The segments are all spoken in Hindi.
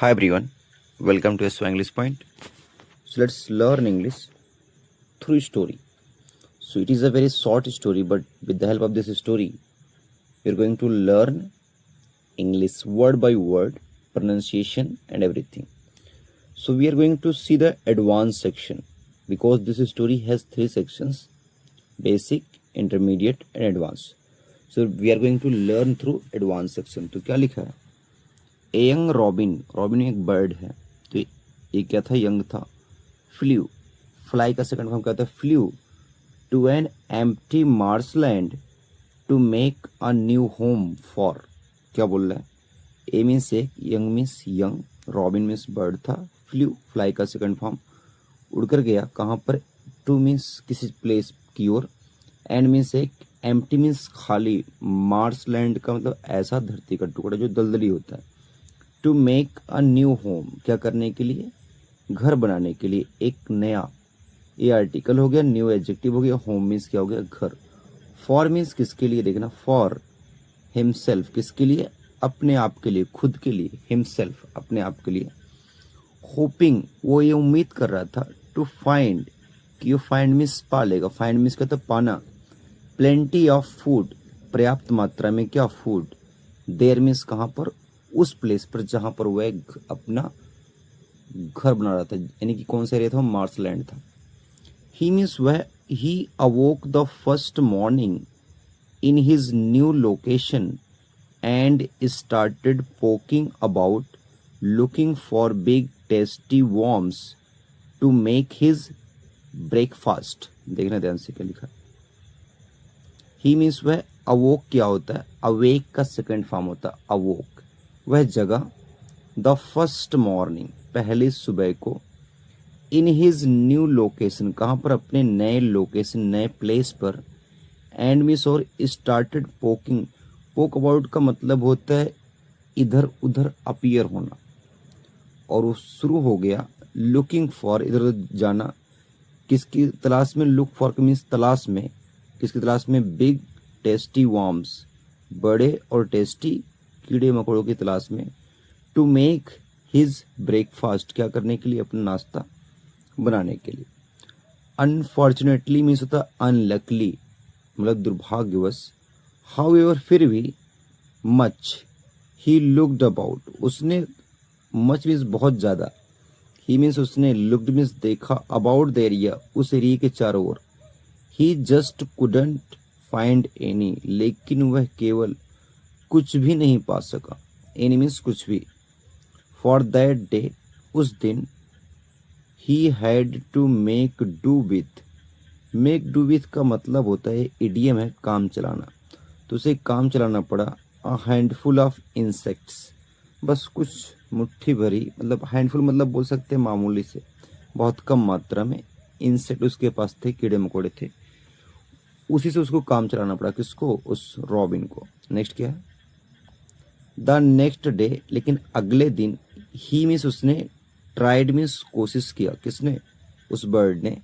Hi everyone, welcome to SO English Point. So let's learn English through story. So it is a very short story, but with the help of this story, you're going to learn English word by word, pronunciation and everything. So we are going to see the advanced section because this story has three sections: basic, intermediate and advanced. So we are going to learn through advanced section. तो क्या लिखा है? ए यंग रॉबिन, रॉबिन एक बर्ड है, तो ये क्या था? यंग था। फ्ल्यू, फ्लाई का सेकंड फॉर्म क्या था? Flew to an empty marshland to make a new home for. क्या बोल रहा है? ए मीन्स एक, young means young, robin means bird था, फ्ल्यू फ्लाई का सेकंड फॉर्म उड़ कर गया कहाँ पर? टू मीन्स किसी प्लेस की ओर, एंड मीन्स एक, एम्प्टी मीन्स खाली, मार्शलैंड का मतलब ऐसा धरती का टुकड़ा जो दलदली होता है। To make a new home, क्या करने के लिए? घर बनाने के लिए, एक नया। ये आर्टिकल हो गया, न्यू एडजेक्टिव हो गया, होम मीन्स क्या हो गया? घर। फॉर मीन्स किसके लिए? देखना, फॉर हिमसेल्फ, किसके लिए? अपने आप के लिए, खुद के लिए, हिमसेल्फ अपने आप के लिए। होपिंग, वो ये उम्मीद कर रहा था, टू फाइंड, कि ये फाइंड मीन्स पा लेगा, फाइंड मीन्स क्या था? पाना। प्लेंटी ऑफ फूड, पर्याप्त मात्रा में क्या? फूड। देयर मीन्स कहाँ पर? उस प्लेस पर जहां पर वह अपना घर बना रहा था, यानी कि कौन सा एरिया था? मार्शलैंड था। ही मीन्स वह, he awoke the first morning in his new location and started poking about looking for big tasty worms to make his breakfast. देखना ध्यान से क्या लिखा। ही मीन्स वह, अवोक क्या होता है? अवेक का सेकंड फॉर्म होता है अवोक। वह जगह, द फर्स्ट मॉर्निंग, पहली सुबह को, इन हिज न्यू लोकेशन, कहाँ पर? अपने नए लोकेशन, नए प्लेस पर, एंड मिस और स्टार्टेड पोकिंग, पोक अबाउट का मतलब होता है इधर उधर अपीयर होना, और वो शुरू हो गया लुकिंग फॉर, इधर उधर जाना, किसकी तलाश में? लुक फॉर मीन्स तलाश में, किसकी तलाश में? बिग टेस्टी वॉर्म्स, बड़े और टेस्टी कीड़े मकोड़ों की तलाश में। टू मेक हिज ब्रेकफास्ट, क्या करने के लिए? अपना नाश्ता बनाने के लिए। अनफॉर्चुनेटली मीन्स होता अनलकली, मतलब दुर्भाग्यवश। हाउएवर, फिर भी, मच, ही लुक्ड अबाउट, उसने, मच मीन्स बहुत ज्यादा, ही मीन्स उसने, लुक्ड मीन्स देखा, अबाउट द एरिया, उस एरिया के चारों ओर। ही जस्ट कुडंट फाइंड एनी, लेकिन वह केवल कुछ भी नहीं पा सका। एनी मीन्स कुछ भी। फॉर दैट डे, उस दिन, he had to make do with, make do with का मतलब होता है, इडियम है, काम चलाना, तो उसे काम चलाना पड़ा। अ हैंडफुल ऑफ इंसेक्ट्स, बस कुछ मुट्ठी भरी, मतलब हैंडफुल मतलब बोल सकते हैं मामूली से, बहुत कम मात्रा में इंसेक्ट उसके पास थे, कीड़े मकोड़े थे, उसी से उसको काम चलाना पड़ा। किसको? उस रॉबिन को। नेक्स्ट क्या है? द नेक्स्ट डे, लेकिन अगले दिन, ही मीन्स उसने, ट्राइड मीन्स कोशिश किया, किसने? उस बर्ड ने।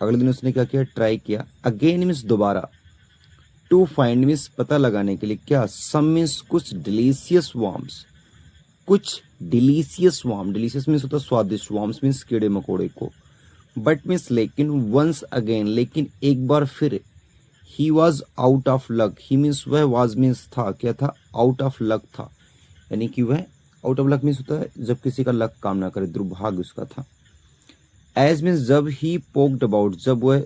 अगले दिन उसने क्या किया? ट्राई किया। अगेन मीन्स दोबारा। टू फाइंड मीन्स पता लगाने के लिए, क्या? सम मीन्स कुछ, डिलीशियस वॉर्म्स, कुछ डिलीशियस वॉर्म, डिलीशियस मीन्स होता है स्वादिष्ट, वॉर्म्स मीन्स कीड़े मकोड़े को। बट मीन्स लेकिन, वंस अगेन, लेकिन एक बार फिर, he was out of luck, he means वह, वॉज मीन्स था, क्या था? आउट ऑफ लक था, यानी कि वह, आउट ऑफ लक मीन्स होता है जब किसी का लक काम ना करे, दुर्भाग्य उसका था। एज मीन्स जब, ही पोक्ड अबाउट, जब वह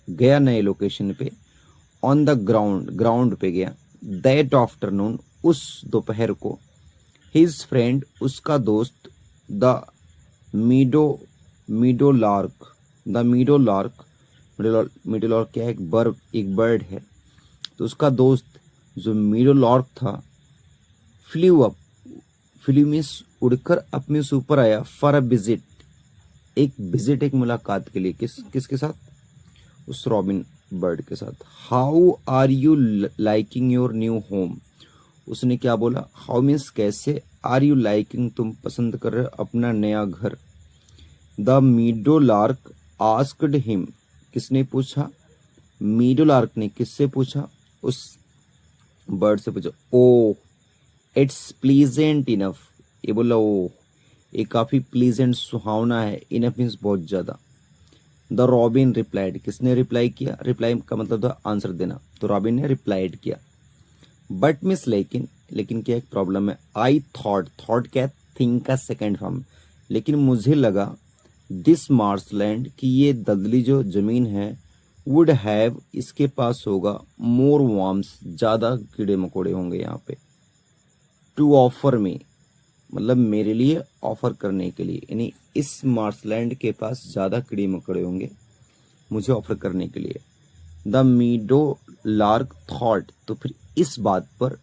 गया नए लोकेशन पे, ऑन द ग्राउंड, ग्राउंड पे गया, दैट आफ्टरनून, उस दोपहर को, हिज फ्रेंड, उसका दोस्त, the मीडो, मीडो lark, the meadow lark, मीडो lark क्या है? एक बर्ड है, तो उसका दोस्त जो मीडो लार्क था, फ्ल्यू अप, फ्ल्यू मीन्स उड़कर, अपने से ऊपर आया, फॉर अ विजिट, एक विजिट, एक मुलाकात के लिए, किसके साथ? उस रॉबिन बर्ड के साथ। How are you liking your new home, उसने क्या बोला? हाउ मीन्स कैसे, आर यू लाइकिंग, तुम पसंद कर रहे हो अपना नया घर। The meadow lark asked him, किसने पूछा? मीडो लार्क ने किससे पूछा? उस बर्ड से पूछा। ओ इट्स प्लीजेंट इनफ, ये बोला ओ ये काफ़ी प्लीजेंट सुहावना है, इनफ मीन्स बहुत ज़्यादा। द रॉबिन रिप्लाइड, किसने रिप्लाई किया, रिप्लाई का मतलब था आंसर देना, तो रॉबिन ने रिप्लाइड किया। बट मिस लेकिन क्या एक प्रॉब्लम है, आई थॉट क्या थिंक का सेकेंड फॉर्म, लेकिन मुझे लगा दिस मार्सलैंड कि ये दलदली जो जमीन है वुड हैव, इसके पास होगा मोर वार्म्स, ज़्यादा कीड़े मकोड़े होंगे यहाँ पे, टू ऑफर मी, मतलब मेरे लिए ऑफर करने के लिए, यानी इस मार्सलैंड के पास ज़्यादा कीड़े मकोड़े होंगे मुझे ऑफर करने के लिए। द मीडो लार्क थॉट, तो फिर इस बात पर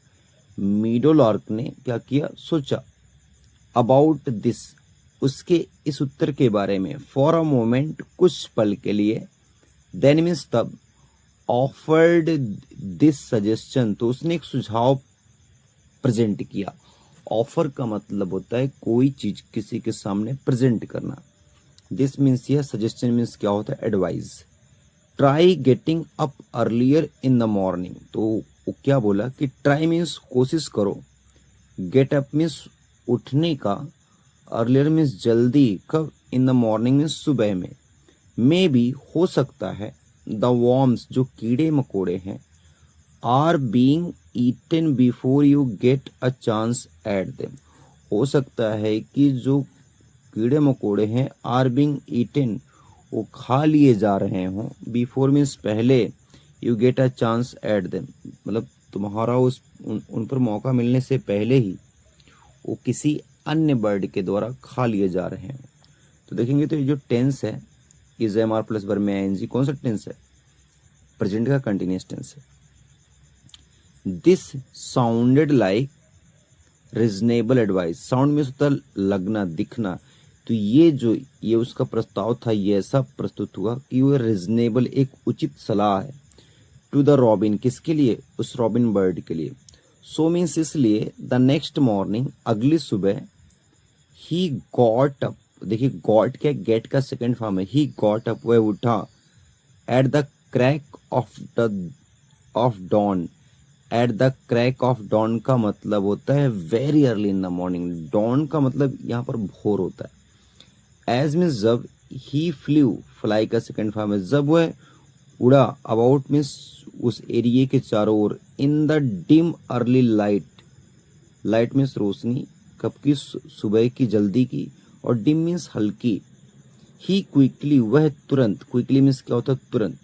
मीडो लार्क ने क्या किया, सोचा। अबाउट दिस, उसके इस उत्तर के बारे में, फॉर अ मोमेंट, कुछ पल के लिए, देन मीन्स तब, ऑफर्ड दिस सजेशन, तो उसने एक सुझाव प्रेजेंट किया। ऑफर का मतलब होता है कोई चीज किसी के सामने प्रेजेंट करना। दिस मीन्स, यह सजेशन मीन्स क्या होता है, advice. Try getting up earlier in the morning, तो वो क्या बोला कि ट्राई मीन्स कोशिश करो, गेट अप मीन्स उठने का, अर्लियर मीन्स जल्दी, कब, इन द मॉर्निंग मीन्स सुबह में। मे बी हो सकता है, द वॉर्म्स जो कीड़े मकोड़े हैं, are being eaten before you get a chance at them, हो सकता है कि जो कीड़े मकोड़े हैं आर बीइंग ईटन, वो खा लिए जा रहे हों, बिफोर मीन्स पहले, you get a chance at them, मतलब तुम्हारा उन पर मौका मिलने से पहले ही वो किसी अन्य बर्ड के द्वारा खा लिए जा रहे हैं। तो देखेंगे तो ये जो टेंस है, is am are plus verb में आईएनजी, कौन सा टेंस है, प्रेजेंट का कंटिन्यूअस टेंस है। This sounded like reasonable advice, sound में होता लगना, दिखना, तो ये उसका प्रस्ताव था, ये ऐसा प्रस्तुत हुआ कि वो रीजनेबल, एक उचित सलाह है। टू द रॉबिन, किसके लिए, उस रॉबिन बर्ड के लिए। सो मीन्स इसलिए, द नेक्स्ट मॉर्निंग, अगली सुबह, ही गॉट अप, देखिए गॉट क्या, गेट का सेकंड फॉर्म है, ही गॉट अप, वह उठा, at the crack of dawn, at the crack of dawn का मतलब होता है very early in the morning, dawn का मतलब यहाँ पर भोर होता है। एज मीन्स जब, ही फ्लू, फ्लाई का सेकंड फॉर्म है, जब वह उड़ा, अबाउट मीन्स उस एरिया के चारों ओर, in the dim early light, light means रोशनी, कब की, सुबह की, जल्दी की, और डिम मीन्स हल्की। ही क्विकली, वह तुरंत, क्विकली मीन्स क्या होता है, तुरंत।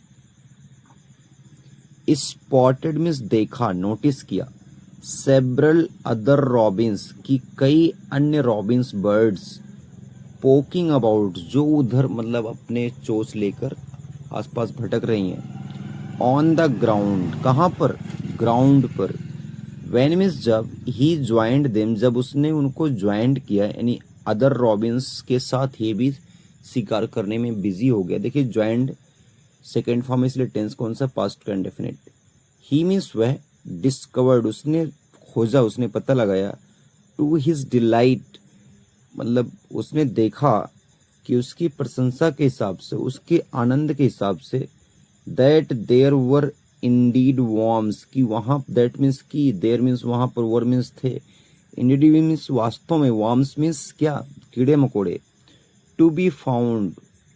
स्पॉटेड मीन्स देखा, नोटिस किया। सेवरल अदर रॉबिन्स, की कई अन्य रॉबिन्स बर्ड्स, पोकिंग अबाउट, जो उधर मतलब अपने चोंच लेकर आसपास भटक रही हैं। ऑन द ग्राउंड, कहाँ पर, ग्राउंड पर। व्हेन मीन्स जब, ही ज्वाइंड देम, जब उसने उनको ज्वाइंट किया, यानी अदर रॉबिन्स के साथ ये भी शिकार करने में बिजी हो गया। देखिए ज्वाइंट सेकेंड फॉर्म, इसलिए टेंस कौन सा, पास्ट का इंडेफिनिट। ही मीन्स वह, डिस्कवर्ड, उसने खोजा, उसने पता लगाया। टू हिज डिलाइट, मतलब उसने देखा कि उसकी प्रशंसा के हिसाब से, उसके आनंद के हिसाब से, that there were indeed worms, की वहां, दैट मीन्स की, देयर मीन्स वहां पर, वर मीन्स थे, इंडीड मीन्स वास्तव में, वॉर्म्स मीन्स क्या, कीड़े मकोड़े। टू बी फाउंड,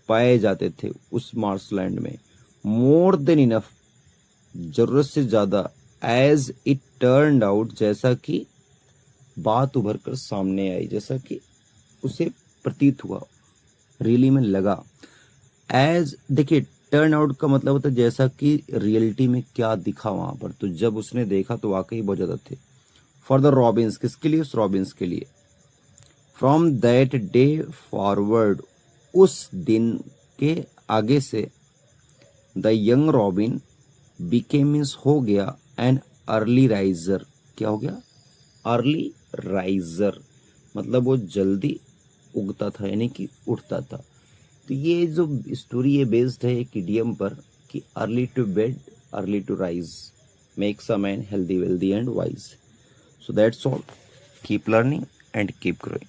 पाए जाते थे उस मार्सलैंड में। मोर देन इनफ, जरूरत से ज्यादा। एज इट टर्न्ड आउट, जैसा कि बात उभर कर सामने आई, जैसा कि उसे प्रतीत हुआ, रियली में लगा। एज, देखिए टर्न आउट का मतलब होता है जैसा कि रियलिटी में क्या दिखा वहां पर, तो जब उसने देखा तो वाकई बहुत ज्यादा थे। फॉर द रॉबिन्स, किसके लिए, उस रॉबिन्स के लिए। फ्रॉम दैट डे फॉरवर्ड, उस दिन के आगे से, the young robin Beckham means हो गया, एन अर्ली राइजर, क्या हो गया, अर्ली राइजर, मतलब वो जल्दी उगता था, यानी कि उठता था। तो ये जो स्टोरी है बेस्ड है एक इडियम पर, कि early to bed early to rise makes a man healthy wealthy and wise. So that's all, keep learning and keep growing.